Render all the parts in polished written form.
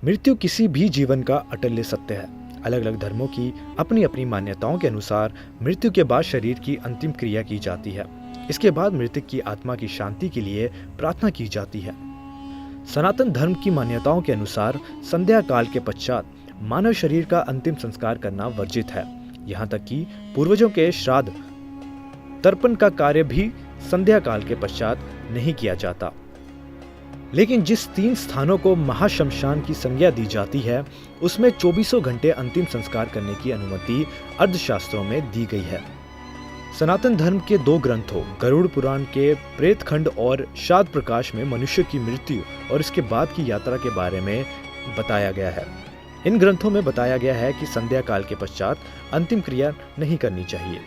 मृत्यु किसी भी जीवन का अटल्य सत्य है। अलग अलग धर्मों की अपनी अपनी मान्यताओं के अनुसार मृत्यु के बाद शरीर की अंतिम क्रिया की जाती है। इसके बाद मृतक की आत्मा की शांति के लिए प्रार्थना की जाती है। सनातन धर्म की मान्यताओं के अनुसार संध्या काल के पश्चात मानव शरीर का अंतिम संस्कार करना वर्जित है। यहाँ तक कि पूर्वजों के श्राद्ध तर्पण का कार्य भी संध्या काल के पश्चात नहीं किया जाता। लेकिन जिस 3 स्थानों को महाशमशान की संज्ञा दी जाती है, उसमें 24 घंटे अंतिम संस्कार करने की अनुमति अर्थशास्त्रों में दी गई है। सनातन धर्म के 2 ग्रंथों गरुड़ पुराण के प्रेत खंड और शाद प्रकाश में मनुष्य की मृत्यु और इसके बाद की यात्रा के बारे में बताया गया है। इन ग्रंथों में बताया गया है कि संध्या काल के पश्चात अंतिम क्रिया नहीं करनी चाहिए।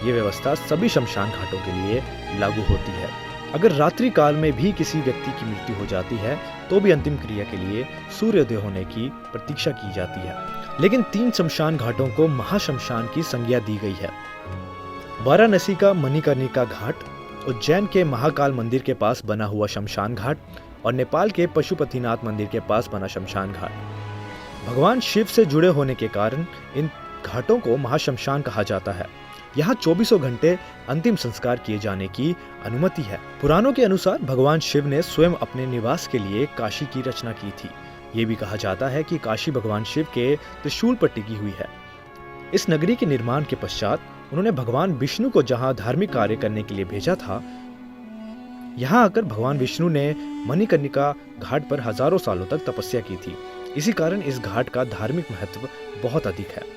ये व्यवस्था सभी शमशान घाटों के लिए लागू होती है। अगर रात्रि काल में भी किसी व्यक्ति की मृत्यु हो जाती है तो भी अंतिम क्रिया के लिए सूर्योदय होने की प्रतीक्षा की जाती है। लेकिन 3 शमशान घाटों को महाशमशान की संज्ञा दी गई है। वाराणसी का मणिकर्णिका घाट, उज्जैन के महाकाल मंदिर के पास बना हुआ शमशान घाट और नेपाल के पशुपतिनाथ मंदिर के पास बना शमशान घाट। भगवान शिव से जुड़े होने के कारण इन घाटों को महाशमशान कहा जाता है। यहाँ 24 घंटे अंतिम संस्कार किए जाने की अनुमति है। पुराणों के अनुसार भगवान शिव ने स्वयं अपने निवास के लिए काशी की रचना की थी। ये भी कहा जाता है कि काशी भगवान शिव के त्रिशूल पर टिकी हुई है। इस नगरी के निर्माण के पश्चात उन्होंने भगवान विष्णु को जहाँ धार्मिक कार्य करने के लिए भेजा था, यहाँ आकर भगवान विष्णु ने मणिकर्णिका घाट पर हजारों सालों तक तपस्या की थी। इसी कारण इस घाट का धार्मिक महत्व बहुत अधिक है।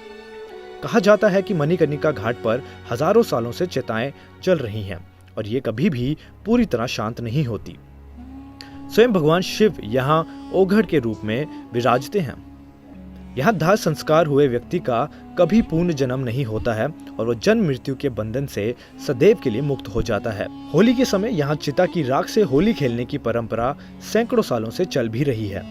कहा जाता है कि मणिकर्णिका घाट पर हजारों सालों से चिताएं चल रही हैं और ये कभी भी पूरी तरह शांत नहीं होती। स्वयं भगवान शिव यहाँ ओघड़ के रूप में विराजते हैं। यहाँ दाह संस्कार हुए व्यक्ति का कभी पूर्ण जन्म नहीं होता है और वो जन्म मृत्यु के बंधन से सदैव के लिए मुक्त हो जाता है। होली के समय यहाँ चिता की राख से होली खेलने की परंपरा सैकड़ों सालों से चल भी रही है।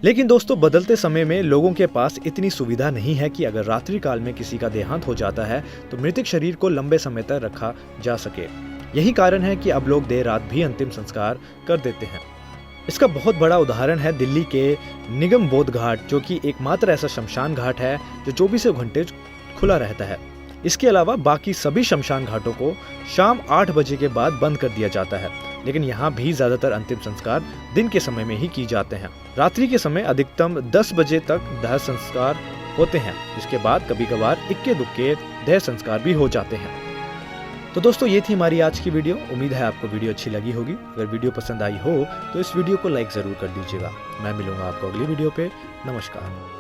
लेकिन दोस्तों, बदलते समय में लोगों के पास इतनी सुविधा नहीं है कि अगर रात्रि काल में किसी का देहांत हो जाता है तो मृतक शरीर को लंबे समय तक रखा जा सके। यही कारण है कि अब लोग देर रात भी अंतिम संस्कार कर देते हैं। इसका बहुत बड़ा उदाहरण है दिल्ली के निगम बोध घाट, जो कि एकमात्र ऐसा शमशान घाट है जो 24 घंटे खुला रहता है। इसके अलावा बाकी सभी शमशान घाटों को शाम 8 बजे के बाद बंद कर दिया जाता है। लेकिन यहाँ भी ज्यादातर अंतिम संस्कार दिन के समय में ही की जाते हैं। रात्रि के समय अधिकतम 10 बजे तक दाह संस्कार होते हैं। इसके बाद कभी कभार इक्के दुक्के देह संस्कार भी हो जाते हैं। तो दोस्तों, ये थी हमारी आज की वीडियो। उम्मीद है आपको वीडियो अच्छी लगी होगी। अगर वीडियो पसंद आई हो तो इस वीडियो को लाइक जरूर कर दीजिएगा। मैं मिलूंगा आपको अगली वीडियो पे। नमस्कार।